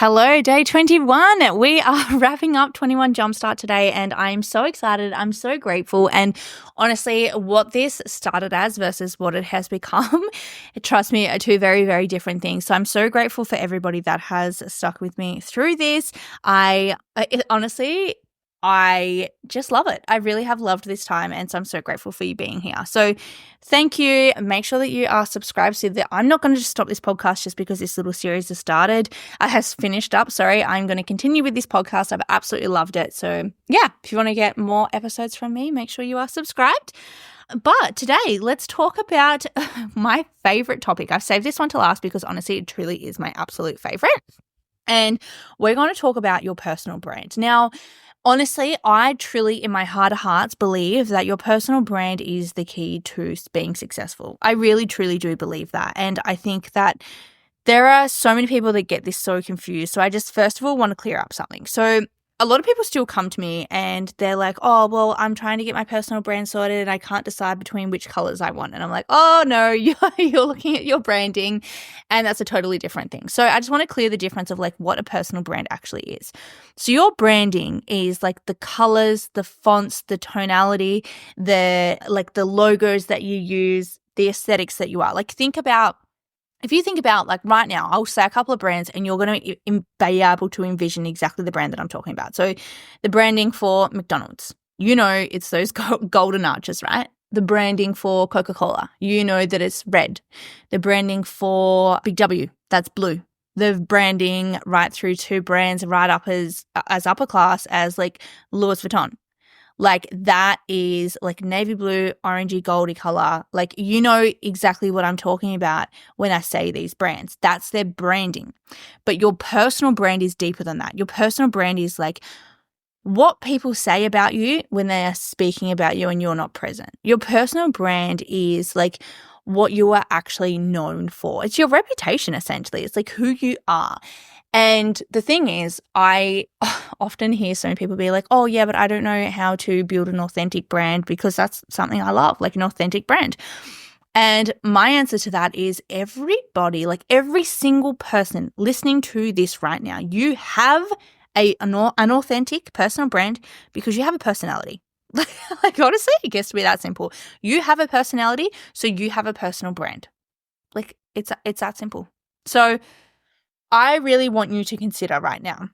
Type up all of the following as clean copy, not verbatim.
Hello, day 21. We are wrapping up 21 Jumpstart today, and I'm so excited. I'm so grateful. And honestly, what this started as versus what it has become, trust me, are two very, very different things. So I'm so grateful for everybody that has stuck with me through this. Honestly, I just love it. I really have loved this time, and so I'm so grateful for you being here. So thank you. Make sure that you are subscribed so that I'm not going to just stop this podcast just because this little series has finished up. I'm going to continue with this podcast. I've absolutely loved it. So yeah, if you want to get more episodes from me, make sure you are subscribed. But today, let's talk about my favorite topic. I've saved this one to last because honestly, it truly is my absolute favorite. And we're going to talk about your personal brand. Now, honestly, I truly, in my heart of hearts, believe that your personal brand is the key to being successful. I really, truly do believe that. And I think that there are so many people that get this so confused. So I just, first of all, want to clear up something. So a lot of people still come to me and they're like, oh, well, I'm trying to get my personal brand sorted and I can't decide between which colors I want. And I'm like, oh, no, you're looking at your branding and that's a totally different thing. So I just want to clear the difference of like what a personal brand actually is. So your branding is like the colors, the fonts, the tonality, the logos that you use, the aesthetics that you are. If you think about like right now, I'll say a couple of brands and you're going to be able to envision exactly the brand that I'm talking about. So the branding for McDonald's, it's those golden arches, right? The branding for Coca-Cola, that it's red. The branding for Big W, that's blue. The branding right through to brands right up as upper class as like Louis Vuitton. Like that is like navy blue, orangey, goldy color. Like exactly what I'm talking about when I say these brands. That's their branding. But your personal brand is deeper than that. Your personal brand is like what people say about you when they are speaking about you and you're not present. Your personal brand is like what you are actually known for. It's your reputation, essentially. It's like who you are. And the thing is, I often hear so many people be like, oh yeah, but I don't know how to build an authentic brand because that's something I love, like an authentic brand. And my answer to that is everybody, like every single person listening to this right now, you have an authentic personal brand because you have a personality. Like honestly, it gets to be that simple. You have a personality, so you have a personal brand. Like it's that simple. So I really want you to consider right now.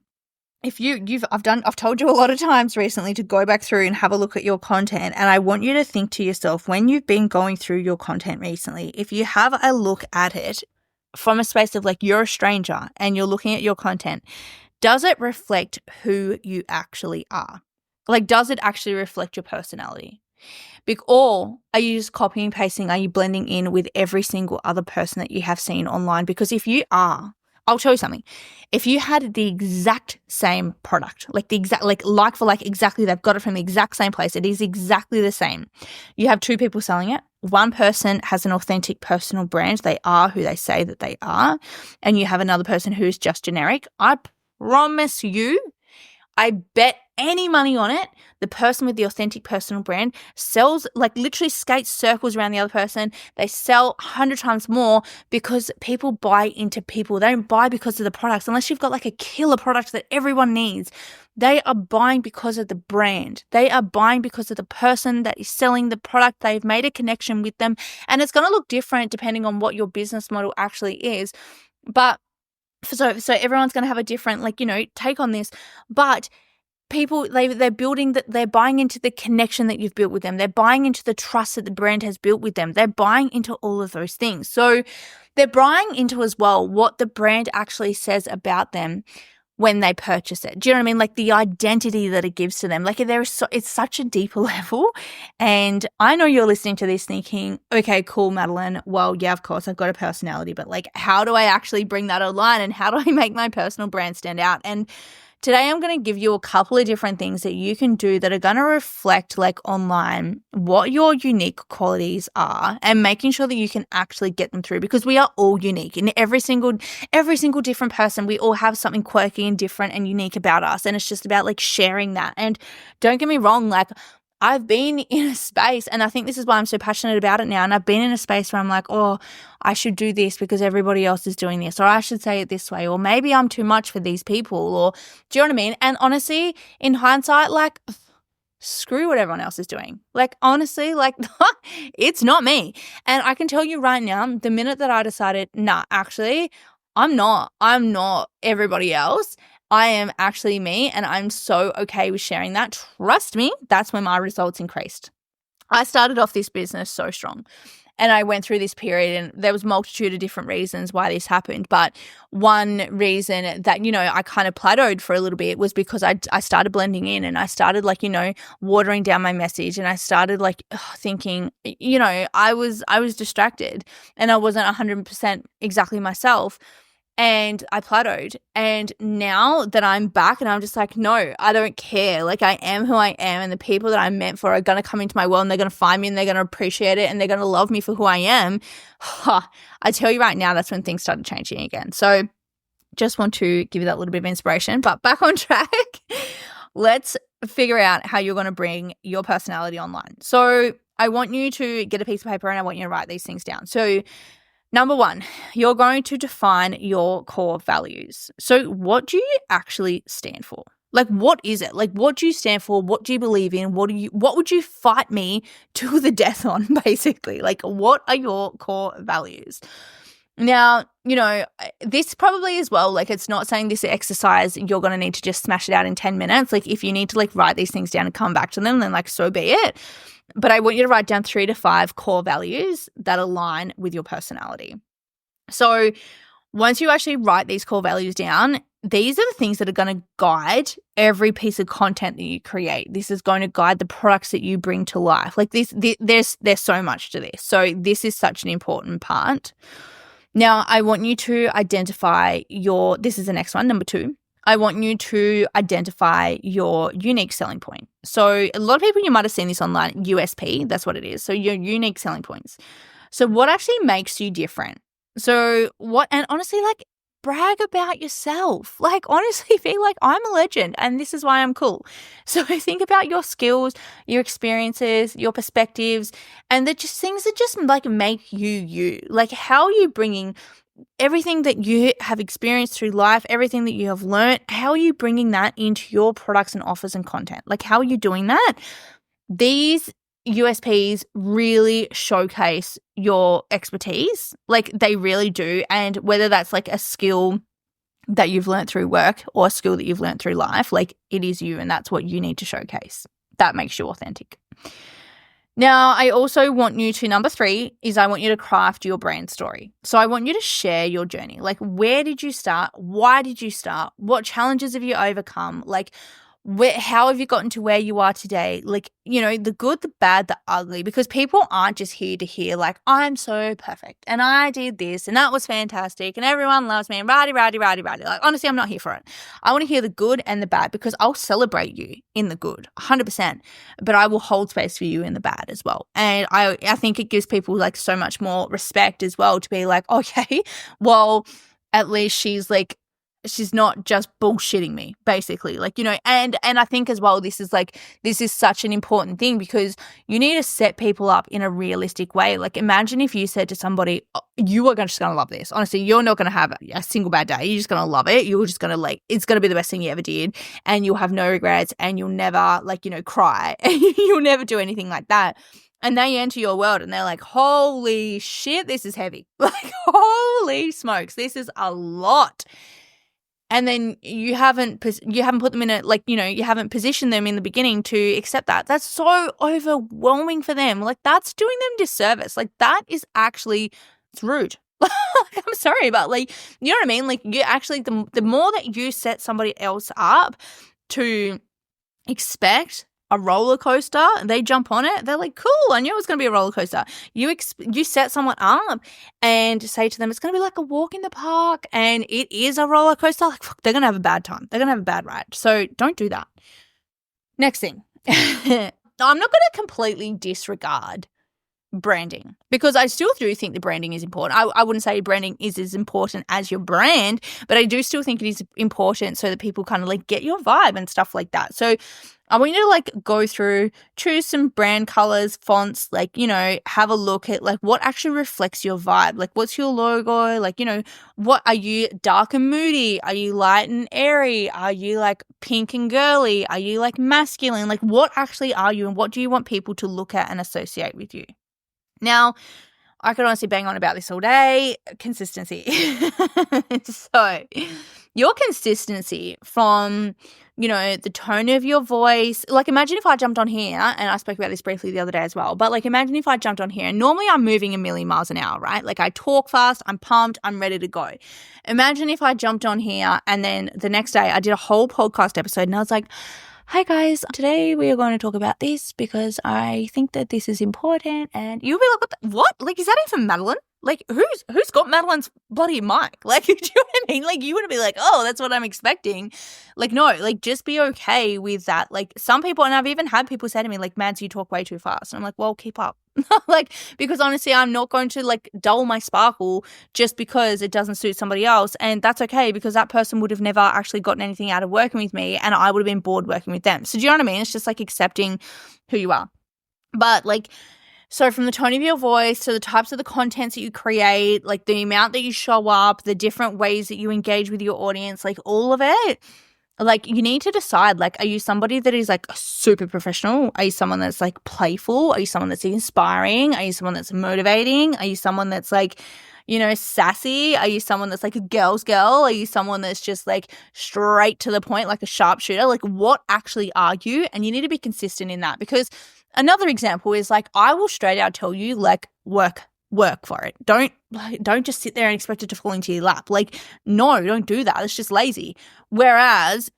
If I've told you a lot of times recently to go back through and have a look at your content, and I want you to think to yourself when you've been going through your content recently, if you have a look at it from a space of like you're a stranger and you're looking at your content, does it reflect who you actually are? Like, does it actually reflect your personality? Or are you just copying and pasting? Are you blending in with every single other person that you have seen online? Because if you are, I'll tell you something. If you had the exact same product, like for like exactly, they've got it from the exact same place. It is exactly the same. You have two people selling it. One person has an authentic personal brand. They are who they say that they are. And you have another person who's just generic. I promise you, I bet any money on it, the person with the authentic personal brand sells, like literally skates circles around the other person. They sell 100 times more because people buy into people. They don't buy because of the products. Unless you've got like a killer product that everyone needs, they are buying because of the brand. They are buying because of the person that is selling the product. They've made a connection with them, and it's going to look different depending on what your business model actually is. But so everyone's going to have a different, take on this. But people, they're building that, they're buying into the connection that you've built with them. They're buying into the trust that the brand has built with them. They're buying into all of those things. So they're buying into as well what the brand actually says about them when they purchase it. Do you know what I mean? Like the identity that it gives to them. Like it's such a deeper level. And I know you're listening to this thinking, okay, cool, Madeline. Well, yeah, of course I've got a personality, but like, how do I actually bring that online and how do I make my personal brand stand out? And today I'm going to give you a couple of different things that you can do that are going to reflect like online what your unique qualities are and making sure that you can actually get them through, because we are all unique. In every single different person, we all have something quirky and different and unique about us. And it's just about like sharing that. And don't get me wrong, like I've been in a space, and I think this is why I'm so passionate about it now. And I've been in a space where I'm like, oh, I should do this because everybody else is doing this, or I should say it this way, or maybe I'm too much for these people, or do you know what I mean? And honestly, in hindsight, like, screw what everyone else is doing. Like, honestly, like, it's not me. And I can tell you right now, the minute that I decided, nah, actually, I'm not everybody else. I am actually me, and I'm so okay with sharing that. Trust me, that's when my results increased. I started off this business so strong, and I went through this period, and there was a multitude of different reasons why this happened. But one reason that, I kind of plateaued for a little bit was because I started blending in, and I started watering down my message, and I started thinking, I was distracted, and I wasn't 100% exactly myself. And I plateaued. And now that I'm back, and I'm just like, no, I don't care. Like, I am who I am, and the people that I'm meant for are going to come into my world, and they're going to find me, and they're going to appreciate it, and they're going to love me for who I am. I tell you right now, that's when things started changing again. So just want to give you that little bit of inspiration. But back on track, let's figure out how you're going to bring your personality online. So I want you to get a piece of paper, and I want you to write these things down. So number one, you're going to define your core values. So what do you actually stand for? Like, what is it? Like, what do you stand for? What do you believe in? What would you fight me to the death on, basically? Like, what are your core values? Now, this probably as well, like, it's not saying this exercise, you're going to need to just smash it out in 10 minutes. Like, if you need to write these things down and come back to them, then so be it. But I want you to write down 3 to 5 core values that align with your personality. So once you actually write these core values down, these are the things that are going to guide every piece of content that you create. This is going to guide the products that you bring to life. Like, there's so much to this. So this is such an important part. Now, I want you to identify this is the next one, number 2. I want you to identify your unique selling point. So a lot of people, you might have seen this online, USP, that's what it is. So your unique selling points. So what actually makes you different? So and honestly, brag about yourself. Honestly, feel like I'm a legend and this is why I'm cool. So think about your skills, your experiences, your perspectives, and the just things that just make you. Like, how are you bringing everything that you have experienced through life, everything that you have learned, how are you bringing that into your products and offers and content? Like, how are you doing that? These USPs really showcase your expertise. Like, they really do. And whether that's a skill that you've learned through work or a skill that you've learned through life, it is you, and that's what you need to showcase. That makes you authentic. Now, I also want you to, number 3 is I want you to craft your brand story. So I want you to share your journey. Like, where did you start? Why did you start? What challenges have you overcome? How have you gotten to where you are today? The good, the bad, the ugly, because people aren't just here to hear I'm so perfect and I did this and that was fantastic and everyone loves me and rah-de. Honestly, I'm not here for it. I want to hear the good and the bad, because I'll celebrate you in the good 100%, but I will hold space for you in the bad as well. And I think it gives people so much more respect as well, to be okay, well, at least she's not just bullshitting me, basically. And I think as well, this is such an important thing, because you need to set people up in a realistic way. Imagine if you said to somebody, oh, you are just going to love this. Honestly, you're not going to have a single bad day. You're just going to love it. You're just going to it's going to be the best thing you ever did, and you'll have no regrets, and you'll never cry, and you'll never do anything like that. And they enter your world and they're like, holy shit, this is heavy. Holy smokes, this is a lot. And then you haven't put them in you haven't positioned them in the beginning to accept that. That's so overwhelming for them. That's doing them disservice. That is actually, it's rude. I'm sorry, but you know what I mean? You actually, the more that you set somebody else up to expect a roller coaster, they jump on it, they're like, cool, I knew it was going to be a roller coaster. You set someone up and say to them, it's going to be like a walk in the park, and it is a roller coaster. They're going to have a bad time. They're going to have a bad ride. So don't do that. Next thing. I'm not going to completely disregard branding, because I still do think the branding is important. I wouldn't say branding is as important as your brand, but I do still think it is important so that people kind of like get your vibe and stuff like that. So I want you to like go through, choose some brand colors, fonts, like, you know, have a look at like what actually reflects your vibe. Like, what's your logo? Like, you know, what are you, dark and moody? Are you light and airy? Are you like pink and girly? Are you like masculine? Like, what actually are you, and what do you want people to look at and associate with you? Now, I could honestly bang on about this all day. Consistency. So, your consistency from, you know, the tone of your voice. Like, imagine if I jumped on here, and I spoke about this briefly the other day as well, but like, imagine if I jumped on here, and normally I'm moving a million miles an hour, right? Like, I talk fast, I'm pumped, I'm ready to go. Imagine if I jumped on here, and then the next day I did a whole podcast episode, and I was like, hi guys, today we are going to talk about this because I think that this is important. And you'll be like, what? Like, is that even Madeline? Like, who's got Madeline's bloody mic? Like, do you know what I mean? Like, you wouldn't be like, oh, that's what I'm expecting. Like, no, like, just be okay with that. Like, some people, and I've even had people say to me, like, Mads, you talk way too fast. And I'm like, well, keep up. Like, because honestly, I'm not going to like dull my sparkle just because it doesn't suit somebody else. And that's okay, because that person would have never actually gotten anything out of working with me, and I would have been bored working with them. So do you know what I mean? It's just like accepting who you are. But like, so from the tone of your voice to the types of the contents that you create, like the amount that you show up, the different ways that you engage with your audience, like all of it, like you need to decide, like, are you somebody that is like super professional? Are you someone that's like playful? Are you someone that's inspiring? Are you someone that's motivating? Are you someone that's like, you know, sassy? Are you someone that's like a girl's girl? Are you someone that's just like straight to the point, like a sharpshooter? Like, what actually are you? And you need to be consistent in that, because another example is like, I will straight out tell you, like, work for it. Don't just sit there and expect it to fall into your lap. Like, no, don't do that. It's just lazy. Whereas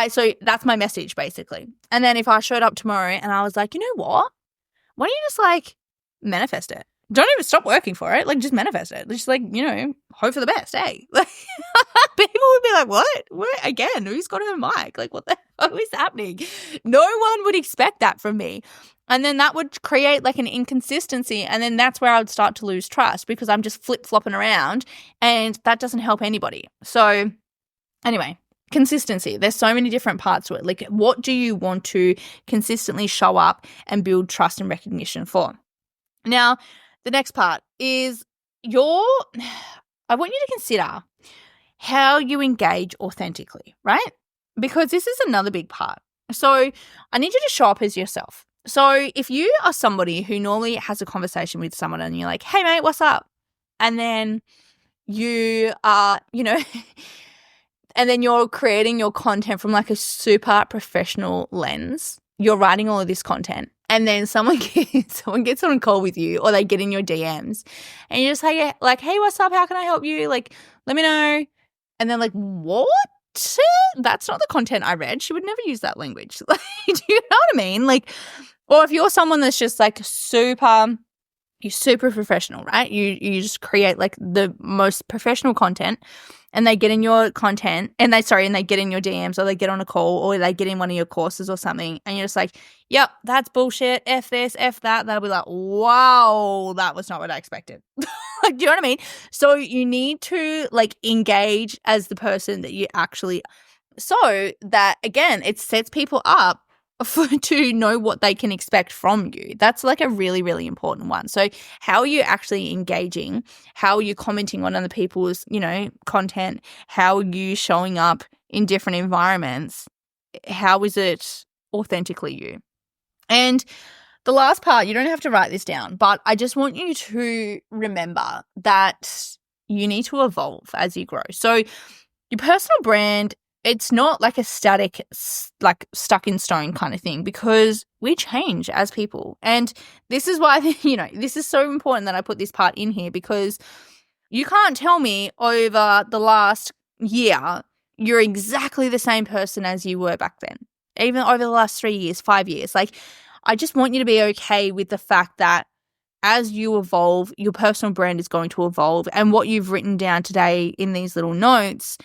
so that's my message basically. And then if I showed up tomorrow and I was like, you know what? Why don't you just like manifest it? Don't even stop working for it. Like, just manifest it. Just like, you know, hope for the best, eh? Like, people would be like, what? Again, who's got her mic? Like, what the hell is happening? No one would expect that from me. And then that would create like an inconsistency. And then that's where I would start to lose trust, because I'm just flip-flopping around, and that doesn't help anybody. So anyway, consistency. There's so many different parts to it. Like, what do you want to consistently show up and build trust and recognition for? Now, the next part is I want you to consider how you engage authentically, right? Because this is another big part. So I need you to show up as yourself. So if you are somebody who normally has a conversation with someone and you're like, hey mate, what's up? And then you are, you know, and then you're creating your content from like a super professional lens. You're writing all of this content, and then someone gets on a call with you, or they get in your DMs, and you just say like, hey, what's up? How can I help you? Like, let me know. And then like, what? That's not the content I read. She would never use that language. Like, do you know what I mean? Like, or if you're someone that's just like you're super professional, right? You just create like the most professional content, and they get in your content and they get in your DMs, or they get on a call, or they get in one of your courses or something, and you're just like, yep, that's bullshit. F this, F that. They'll be like, wow, that was not what I expected. Like, do you know what I mean? So you need to like engage as the person that you actually, so that again, it sets people up to know what they can expect from you. That's like a really, really important one. So how are you actually engaging? How are you commenting on other people's, you know, content? How are you showing up in different environments? How is it authentically you? And the last part, you don't have to write this down, but I just want you to remember that you need to evolve as you grow. So your personal brand, it's not like a static, like stuck in stone kind of thing, because we change as people. And this is why, you know, this is so important that I put this part in here, because you can't tell me over the last year you're exactly the same person as you were back then, even over the last 3 years, 5 years. Like, I just want you to be okay with the fact that as you evolve, your personal brand is going to evolve. And what you've written down today in these little notes,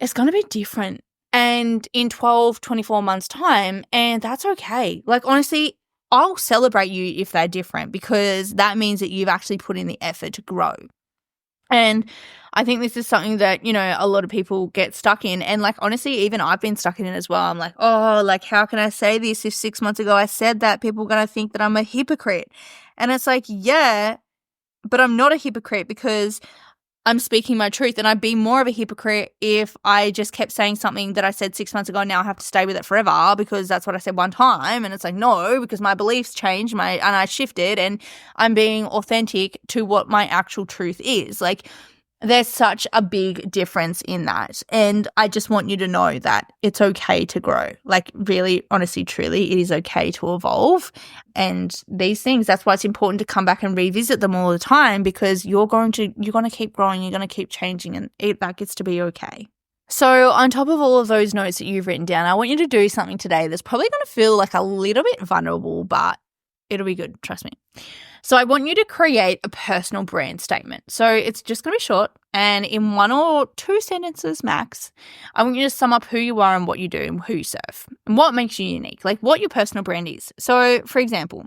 it's going to be different. And in 12, 24 months time, and that's okay. Like, honestly, I'll celebrate you if they're different, because that means that you've actually put in the effort to grow. And I think this is something that, a lot of people get stuck in. And like, honestly, even I've been stuck in it as well. I'm like, oh, like, how can I say this if 6 months ago I said that? People are going to think that I'm a hypocrite. And it's like, yeah, but I'm not a hypocrite, because I'm speaking my truth. And I'd be more of a hypocrite if I just kept saying something that I said 6 months ago and now I have to stay with it forever because that's what I said one time. And it's like, no, because my beliefs changed and I shifted, and I'm being authentic to what my actual truth is. Like, there's such a big difference in that. And I just want you to know that it's okay to grow. Like, really, honestly, truly, it is okay to evolve. And these things, that's why it's important to come back and revisit them all the time, because you're going to keep growing, you're going to keep changing, and that gets to be okay. So on top of all of those notes that you've written down, I want you to do something today that's probably going to feel like a little bit vulnerable, but it'll be good, trust me. So I want you to create a personal brand statement. So it's just going to be short, and in 1 or 2 sentences max, I want you to sum up who you are and what you do and who you serve and what makes you unique, like what your personal brand is. So for example,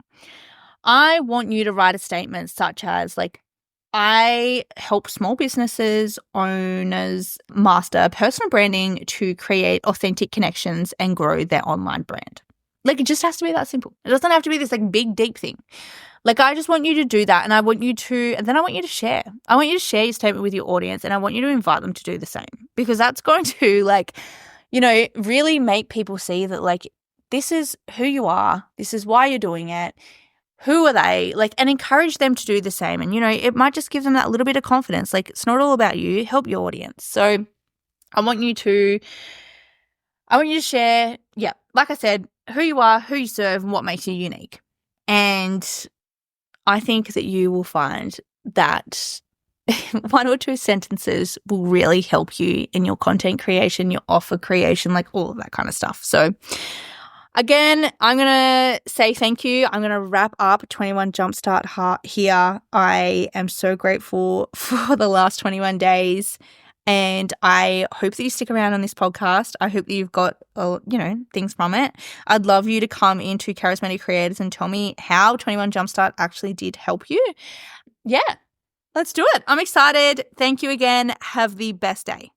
I want you to write a statement such as like, I help small businesses, owners master personal branding to create authentic connections and grow their online brand. Like, it just has to be that simple. It doesn't have to be this like big, deep thing. Like, I just want you to do that, and then I want you to share. I want you to share your statement with your audience, and I want you to invite them to do the same, because that's going to really make people see that like, this is who you are. This is why you're doing it. Who are they? Like, and encourage them to do the same. And, it might just give them that little bit of confidence. Like, it's not all about you. Help your audience. So I want you to share, like I said, who you are, who you serve, and what makes you unique. And I think that you will find that 1 or 2 sentences will really help you in your content creation, your offer creation, like all of that kind of stuff. So again, I'm going to say thank you. I'm going to wrap up 21 Jumpstart here. I am so grateful for the last 21 days. And I hope that you stick around on this podcast. I hope that you've got, things from it. I'd love you to come into Charismatic Creators and tell me how 21 Jumpstart actually did help you. Yeah, let's do it. I'm excited. Thank you again. Have the best day.